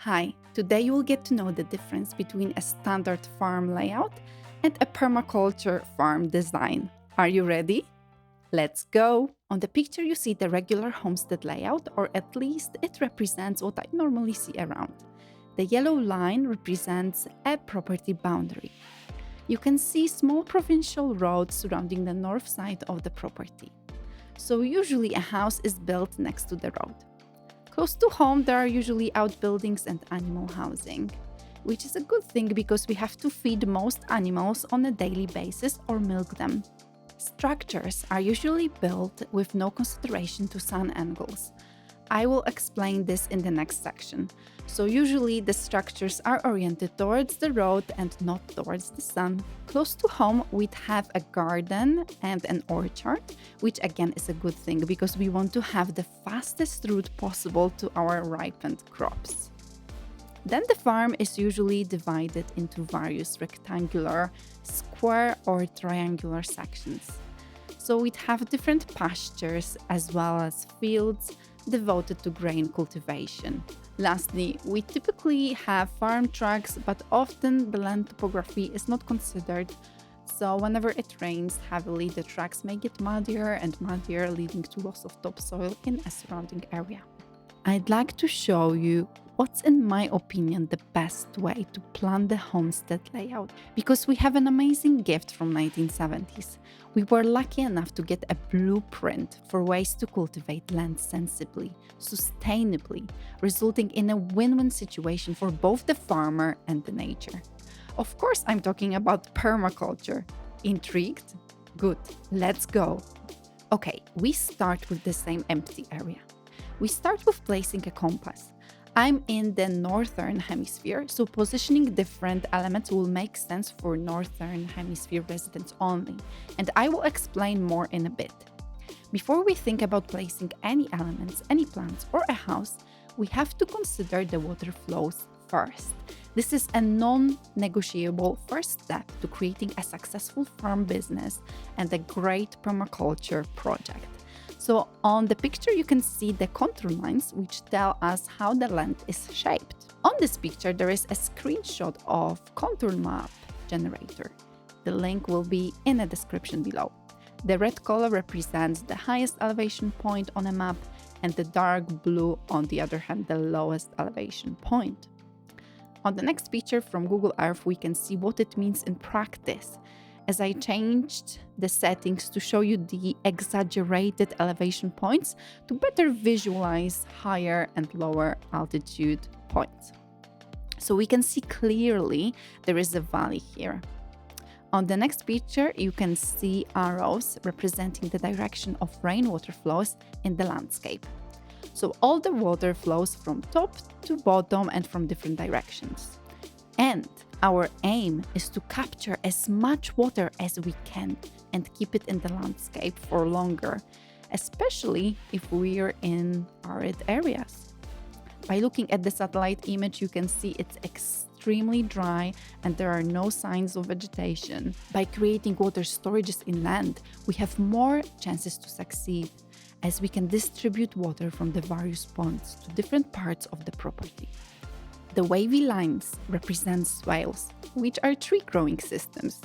Hi, today you will get to know the difference between a standard farm layout and a permaculture farm design. Are you ready? Let's go! On the picture you see the regular homestead layout, or at least it represents what I normally see around. The yellow line represents a property boundary. You can see small provincial roads surrounding the north side of the property. So usually a house is built next to the road. Close to home, there are usually outbuildings and animal housing, which is a good thing because we have to feed most animals on a daily basis or milk them. Structures are usually built with no consideration to sun angles. I will explain this in the next section. So usually the structures are oriented towards the road and not towards the sun. Close to home, we'd have a garden and an orchard, which again is a good thing because we want to have the fastest route possible to our ripened crops. Then the farm is usually divided into various rectangular, square or triangular sections. So we'd have different pastures as well as fields devoted to grain cultivation. Lastly, we typically have farm tracks, but often the land topography is not considered. So whenever it rains heavily, the tracks may get muddier and muddier, leading to loss of topsoil in a surrounding area. I'd like to show you what's, in my opinion, the best way to plan the homestead layout, because we have an amazing gift from 1970s. We were lucky enough to get a blueprint for ways to cultivate land sensibly, sustainably, resulting in a win-win situation for both the farmer and the nature. Of course, I'm talking about permaculture. Intrigued? Good, let's go. Okay, we start with the same empty area. We start with placing a compass. I'm in the northern hemisphere, so positioning different elements will make sense for northern hemisphere residents only, and I will explain more in a bit. Before we think about placing any elements, any plants, or a house, we have to consider the water flows first. This is a non-negotiable first step to creating a successful farm business and a great permaculture project. So on the picture, you can see the contour lines, which tell us how the land is shaped. On this picture, there is a screenshot of contour map generator. The link will be in the description below. The red color represents the highest elevation point on a map, and the dark blue, on the other hand, the lowest elevation point. On the next picture from Google Earth, we can see what it means in practice, as I changed the settings to show you the exaggerated elevation points to better visualize higher and lower altitude points. So we can see clearly there is a valley here. On the next picture, you can see arrows representing the direction of rainwater flows in the landscape. So all the water flows from top to bottom and from different directions. And our aim is to capture as much water as we can and keep it in the landscape for longer, especially if we're in arid areas. By looking at the satellite image, you can see it's extremely dry and there are no signs of vegetation. By creating water storages inland, we have more chances to succeed, as we can distribute water from the various ponds to different parts of the property. The wavy lines represent swales, which are tree-growing systems.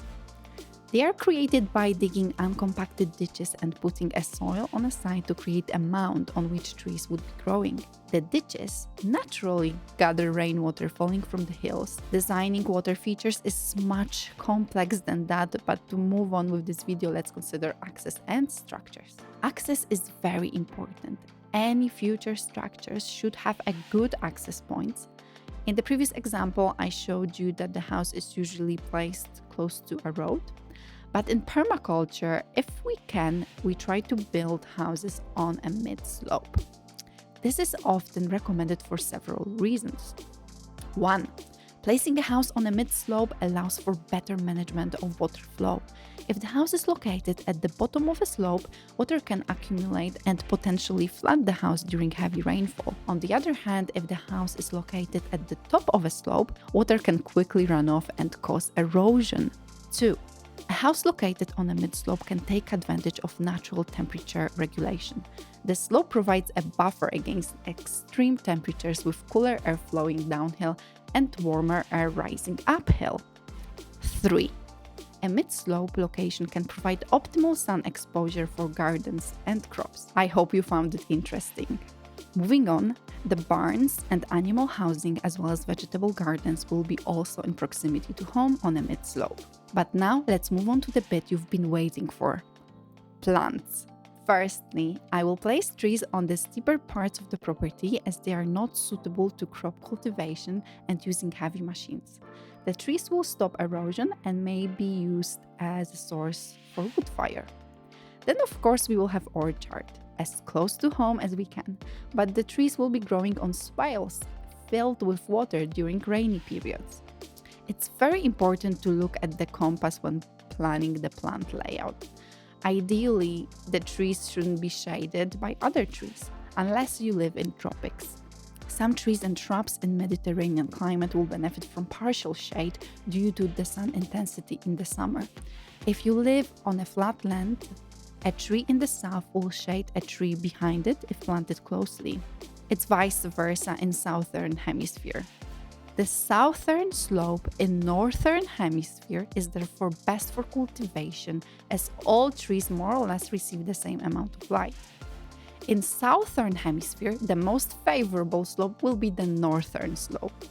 They are created by digging uncompacted ditches and putting a soil on a side to create a mound on which trees would be growing. The ditches naturally gather rainwater falling from the hills. Designing water features is much complex than that, but to move on with this video, let's consider access and structures. Access is very important. Any future structures should have a good access points. In the previous example, I showed you that the house is usually placed close to a road. But in permaculture, if we can, we try to build houses on a mid-slope. This is often recommended for several reasons. 1. Placing a house on a mid-slope allows for better management of water flow. If the house is located at the bottom of a slope, water can accumulate and potentially flood the house during heavy rainfall. On the other hand, if the house is located at the top of a slope, water can quickly run off and cause erosion. 2. A house located on a mid-slope can take advantage of natural temperature regulation. The slope provides a buffer against extreme temperatures with cooler air flowing downhill and warmer air rising uphill. 3. A mid-slope location can provide optimal sun exposure for gardens and crops. I hope you found it interesting. Moving on, the barns and animal housing as well as vegetable gardens will be also in proximity to home on a mid-slope. But now let's move on to the bit you've been waiting for. Plants. Firstly, I will place trees on the steeper parts of the property as they are not suitable to crop cultivation and using heavy machines. The trees will stop erosion and may be used as a source for wood fire. Then of course we will have orchard, as close to home as we can, but the trees will be growing on swales filled with water during rainy periods. It's very important to look at the compass when planning the plant layout. Ideally, the trees shouldn't be shaded by other trees, unless you live in tropics. Some trees and shrubs in Mediterranean climate will benefit from partial shade due to the sun intensity in the summer. If you live on a flat land, a tree in the south will shade a tree behind it if planted closely. It's vice versa in southern hemisphere. The southern slope in northern hemisphere is therefore best for cultivation as all trees more or less receive the same amount of light. In southern hemisphere, the most favorable slope will be the northern slope.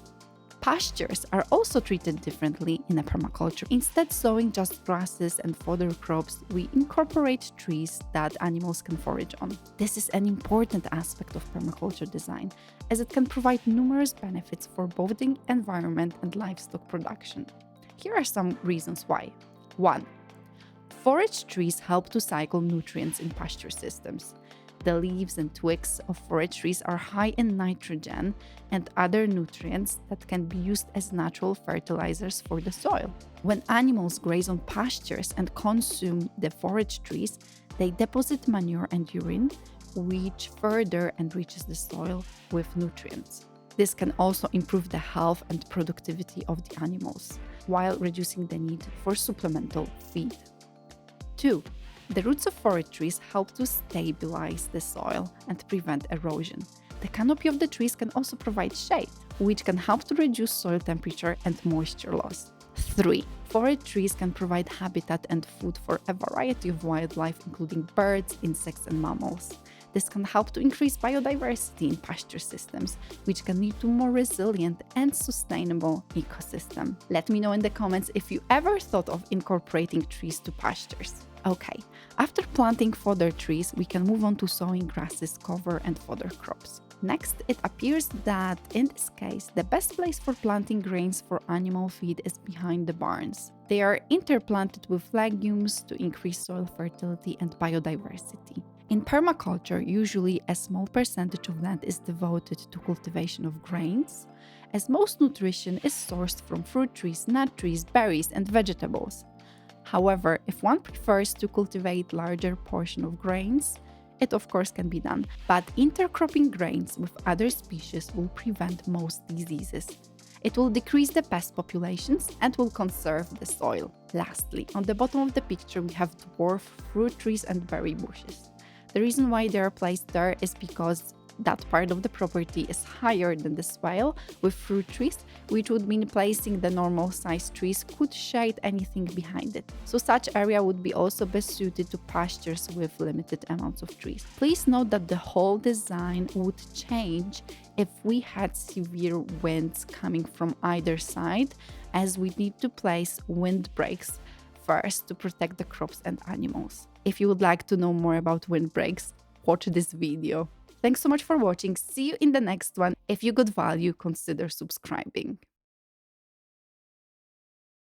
Pastures are also treated differently in a permaculture. Instead of sowing just grasses and fodder crops, we incorporate trees that animals can forage on. This is an important aspect of permaculture design, as it can provide numerous benefits for both the environment and livestock production. Here are some reasons why. 1. Forage trees help to cycle nutrients in pasture systems. The leaves and twigs of forage trees are high in nitrogen and other nutrients that can be used as natural fertilizers for the soil. When animals graze on pastures and consume the forage trees, they deposit manure and urine, which further enriches the soil with nutrients. This can also improve the health and productivity of the animals, while reducing the need for supplemental feed. 2. The roots of forage trees help to stabilize the soil and prevent erosion. The canopy of the trees can also provide shade, which can help to reduce soil temperature and moisture loss. 3. Forage trees can provide habitat and food for a variety of wildlife, including birds, insects, and mammals. This can help to increase biodiversity in pasture systems, which can lead to more resilient and sustainable ecosystem. Let me know in the comments if you ever thought of incorporating trees to pastures. Okay, after planting fodder trees, we can move on to sowing grasses, cover, and fodder crops. Next, it appears that in this case, the best place for planting grains for animal feed is behind the barns. They are interplanted with legumes to increase soil fertility and biodiversity. In permaculture, usually a small percentage of land is devoted to cultivation of grains, as most nutrition is sourced from fruit trees, nut trees, berries, and vegetables. However, if one prefers to cultivate larger portion of grains, it of course can be done, but intercropping grains with other species will prevent most diseases. It will decrease the pest populations and will conserve the soil. Lastly, on the bottom of the picture we have dwarf fruit trees and berry bushes. The reason why they are placed there is because that part of the property is higher than the swale with fruit trees, which would mean placing the normal sized trees could shade anything behind it. So such area would be also best suited to pastures with limited amounts of trees. Please note that the whole design would change if we had severe winds coming from either side, as we need to place windbreaks first to protect the crops and animals. If you would like to know more about windbreaks, watch this video. Thanks so much for watching. See you in the next one. If you got value, consider subscribing.